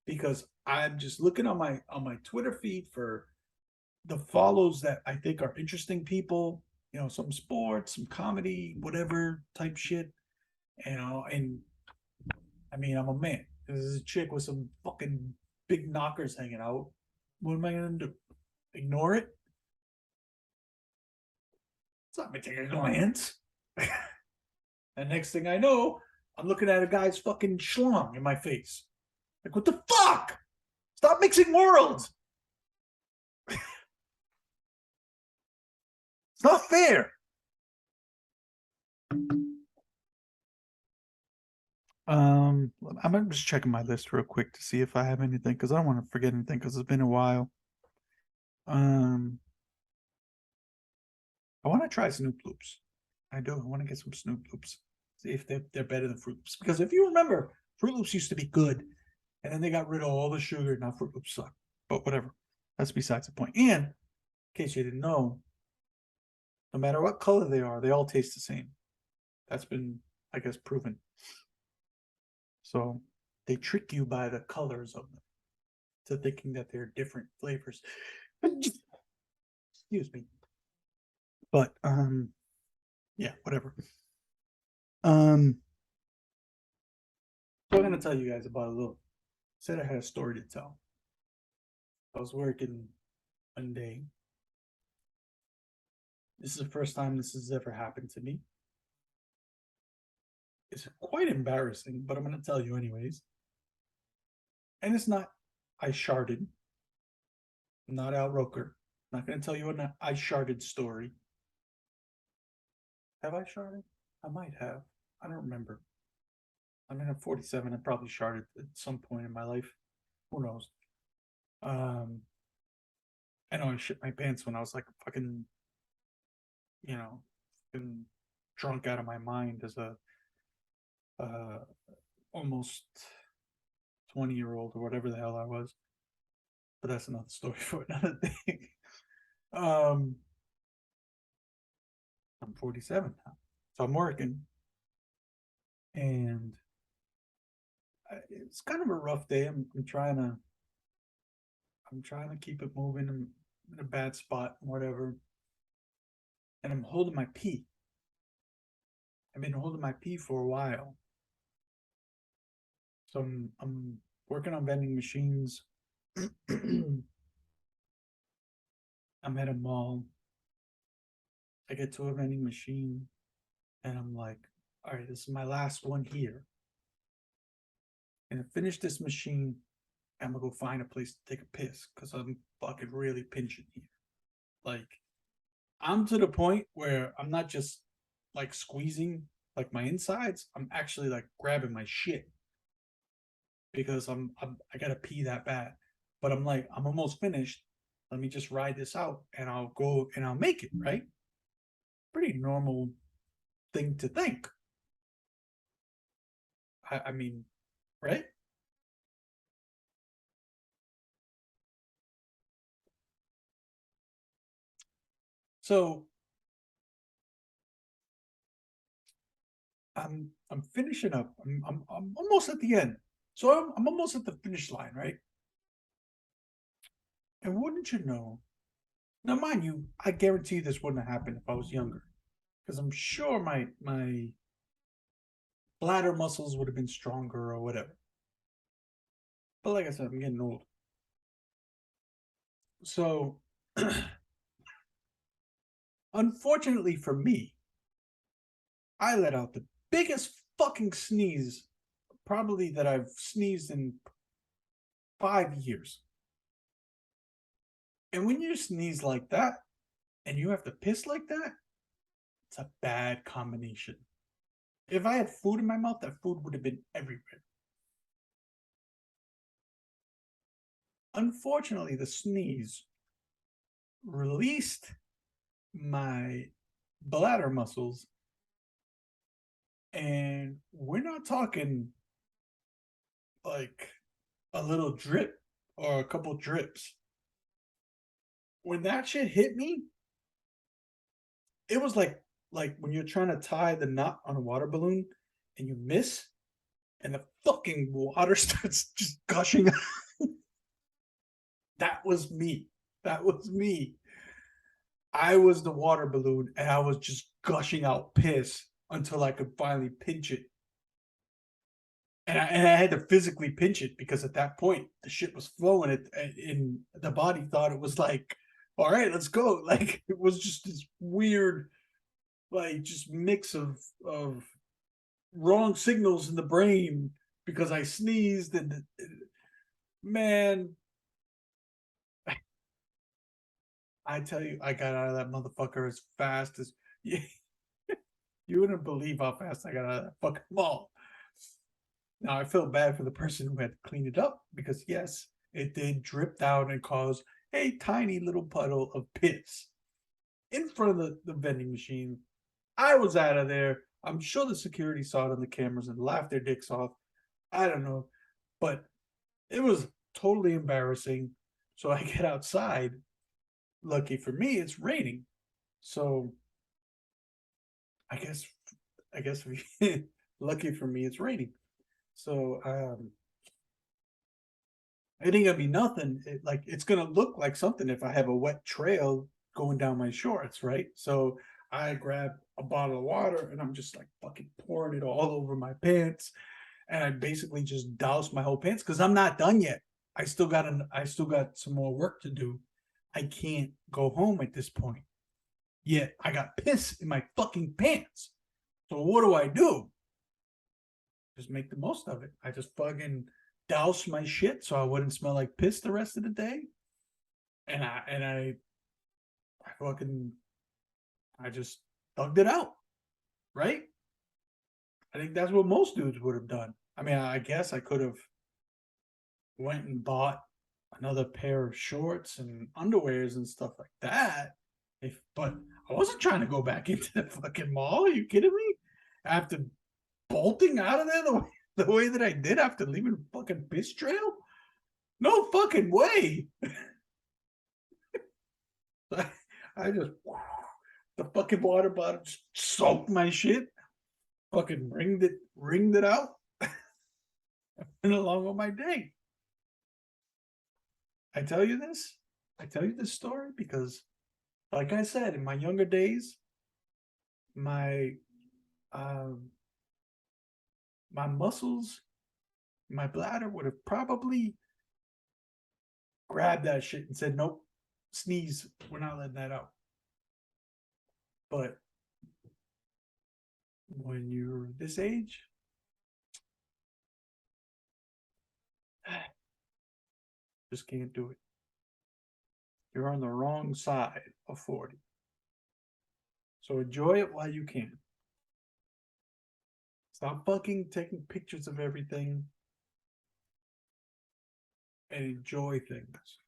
because I'm just looking on my Twitter feed for the follows that I think are interesting people, some sports, some comedy, whatever type shit, and I mean, I'm a man. This is a chick with some fucking big knockers hanging out. What am I gonna do? Ignore it? It's not taking a glance. And next thing I know, I'm looking at a guy's fucking schlong in my face. Like, what the fuck? Stop mixing worlds. It's not fair. I'm just checking my list real quick to see if I have anything because I don't want to forget anything because it's been a while. Um, I want to try Snoop Loops. I do. I want to get some Snoop Loops. See if they're better than Fruit Loops. Because if you remember, Fruit Loops used to be good, and then they got rid of all the sugar. Now Fruit Loops suck. But whatever. That's besides the point. And in case you didn't know, no matter what color they all taste the same. That's been, I guess, proven. So they trick you by the colors of them to thinking that they're different flavors. Excuse me. But yeah, whatever. So I'm gonna tell you guys about a little. Said I had a story to tell. I was working one day. This is the first time this has ever happened to me. It's quite embarrassing, but I'm gonna tell you anyways. And it's not I sharded. I'm not Al Roker. I'm not gonna tell you an I sharded story. Have I sharded? I might have. I don't remember. I mean, I'm 47. I probably sharded at some point in my life. Who knows? Um, I know I shit my pants when I was like fucking, you know, fucking drunk out of my mind as a uh, almost 20-year-old or whatever the hell I was. But that's another story for another thing. um, I'm 47 now, so I'm working, and it's kind of a rough day. I'm trying to keep it moving. I'm in a bad spot, whatever, and I'm holding my pee. I've been holding my pee for a while, so I'm working on vending machines. I'm at a mall. I get to a vending machine, and I'm like, all right, this is my last one here. And to finish this machine, I'm gonna go find a place to take a piss because I'm fucking really pinching here. Like, I'm to the point where I'm not just like squeezing like my insides. I'm actually like grabbing my shit because I gotta pee that bad. But I'm like, I'm almost finished. Let me just ride this out and I'll go and I'll make it, right? Pretty normal thing to think. I mean, right? So I'm finishing up. I'm almost at the end. So I'm almost at the finish line, right? And wouldn't you know? Now, mind you, I guarantee this wouldn't have happened if I was younger, because I'm sure my bladder muscles would have been stronger or whatever. But like I said, I'm getting old. So, unfortunately for me, I let out the biggest fucking sneeze, probably that I've sneezed in 5 years. And when you sneeze like that and you have to piss like that, it's a bad combination. If I had food in my mouth, that food would have been everywhere. Unfortunately, the sneeze released my bladder muscles, and we're not talking like a little drip or a couple drips. When that shit hit me, it was like like when you're trying to tie the knot on a water balloon and you miss and the fucking water starts just gushing. That was me. That was me. I was the water balloon and I was just gushing out piss until I could finally pinch it. And I had to physically pinch it because at that point the shit was flowing. And the body thought it was like, all right, let's go. Like it was just this weird, like just mix of wrong signals in the brain because I sneezed and man, I tell you, I got out of that motherfucker as fast as you, you wouldn't believe how fast I got out of that fucking mall. Now I feel bad for the person who had to clean it up because yes, it did drip down and cause a tiny little puddle of piss in front of the vending machine. I was out of there. I'm sure the security saw it on the cameras and laughed their dicks off. I don't know, but it was totally embarrassing. So I get outside. Lucky for me, it's raining. So I guess I guess lucky for me, it's raining. So it ain't gonna be nothing. Like it's gonna look like something if I have a wet trail going down my shorts, right? So I grab a bottle of water and I'm just like fucking pouring it all over my pants, and I basically just douse my whole pants because I'm not done yet. I still got some more work to do. I can't go home at this point. Yet I got piss in my fucking pants. So what do I do? Just make the most of it. I just fucking douse my shit so I wouldn't smell like piss the rest of the day. And I fucking I just thugged it out, right? I think that's what most dudes would have done. I mean, I guess I could have went and bought another pair of shorts and underwears and stuff like that. But I wasn't trying to go back into the fucking mall. Are you kidding me? After bolting out of there the way that I did after leaving a fucking piss trail? No fucking way. I just the fucking water bottle just soaked my shit, fucking ringed it out, and along with my day. I tell you this, I tell you this story because, like I said, in my younger days, my um, my muscles, my bladder would have probably grabbed that shit and said, "Nope, sneeze. We're not letting that out." But when you're this age, just can't do it. You're on the wrong side of 40. So enjoy it while you can. Stop fucking taking pictures of everything and enjoy things.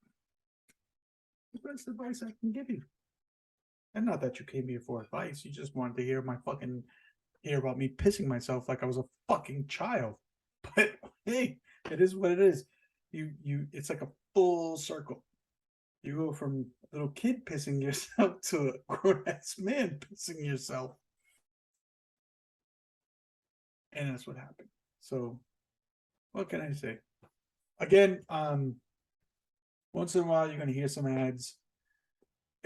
The best advice I can give you. And not that you came here for advice, you just wanted to hear about me pissing myself like I was a fucking child. But hey, it is what it is. It's like a full circle. You go from a little kid pissing yourself to a grown ass man pissing yourself. And that's what happened. So what can I say? Again, once in a while you're gonna hear some ads.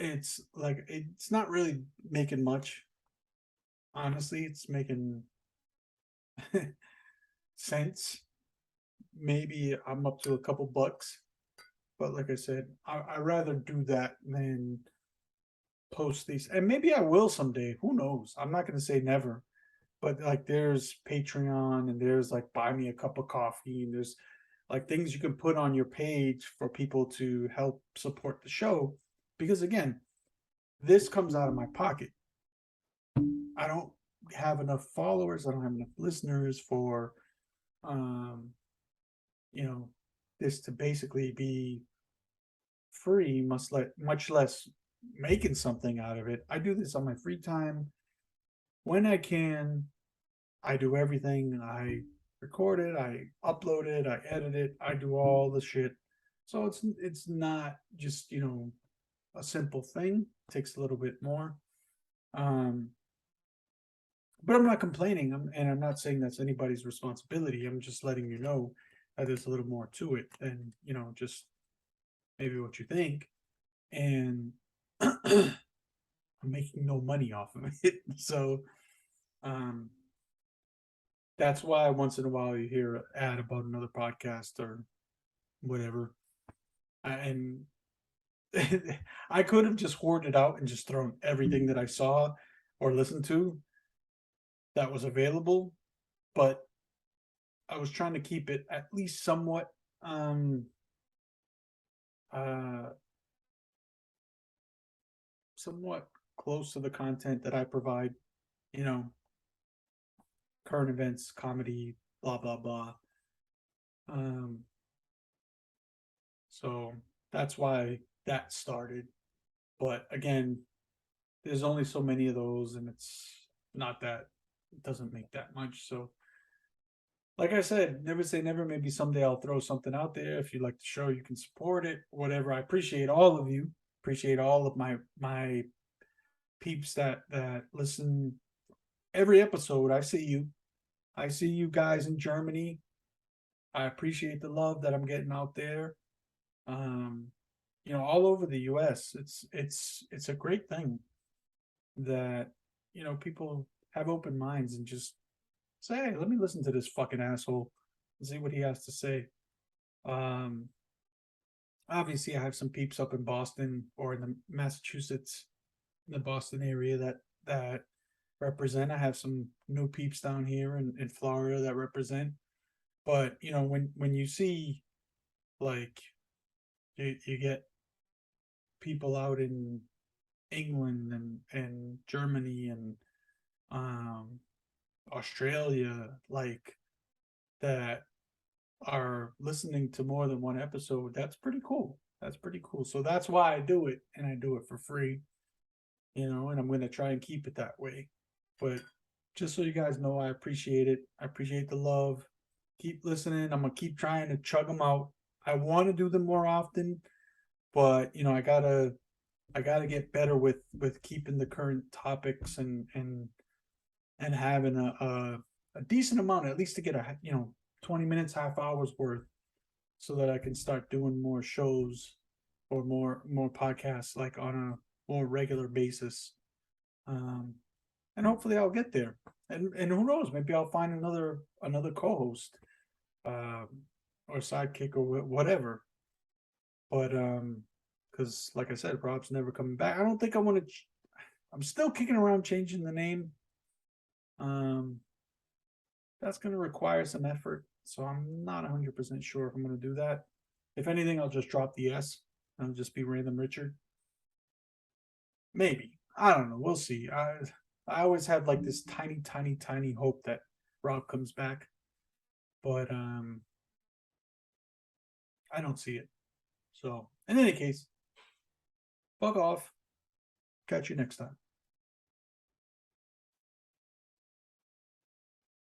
It's like it's not really making much. Honestly, it's making sense. Maybe I'm up to a couple bucks, but like I said, I rather do that than post these. And maybe I will someday. Who knows? I'm not gonna say never, but like there's Patreon and there's like buy me a cup of coffee and there's like things you can put on your page for people to help support the show. Because again, this comes out of my pocket. I don't have enough followers. I don't have enough listeners for, um, you know, this to basically be free. Much less making something out of it. I do this on my free time when I can. I do everything. I record it. I upload it. I edit it. I do all the shit. So it's not just a simple thing. It takes a little bit more. Um, But I'm not complaining. And I'm not saying that's anybody's responsibility. I'm just letting you know that there's a little more to it than, just maybe what you think. And I'm making no money off of it. So um, that's why once in a while you hear an ad about another podcast or whatever. And I could have just hoarded out and just thrown everything that I saw or listened to that was available, but I was trying to keep it at least somewhat um uh somewhat close to the content that I provide, you know, current events, comedy, blah blah blah. Um so that's why that started. But again, there's only so many of those and it's not that it doesn't make that much. So like I said, never say never. Maybe someday I'll throw something out there. If you like the show, you can support it, whatever. I appreciate all of you. Appreciate all of my peeps that listen every episode. I see you. I see you guys in Germany. I appreciate the love that I'm getting out there. Um, all over the US. It's a great thing that people have open minds and just say, hey, let me listen to this fucking asshole and see what he has to say. Um, Obviously, I have some peeps up in Boston or in the Massachusetts, in the Boston area that represent. I have some new peeps down here in Florida that represent. But when you see like you get people out in England and Germany and um, Australia like that are listening to more than one episode, that's pretty cool. That's pretty cool. So that's why I do it, and I do it for free, and I'm going to try and keep it that way. But just so you guys know, I appreciate it. I appreciate the love. Keep listening. I'm going to keep trying to chug them out. I want to do them more often, but I gotta get better with keeping the current topics and having a decent amount, at least to get 20 minutes, half hours worth, so that I can start doing more shows or more podcasts like on a more regular basis. Um, and hopefully I'll get there. And who knows? Maybe I'll find another co-host, um, or sidekick or whatever. But because like I said, Rob's never coming back. I don't think I want to. I'm still kicking around changing the name. Um, that's going to require some effort, so I'm not 100% sure if I'm going to do that. If anything, I'll just drop the S and it'll just be Random Richard. Maybe. I don't know. We'll see. I always have like this tiny, tiny, tiny hope that Rob comes back, but I don't see it. So, in any case, fuck off. Catch you next time.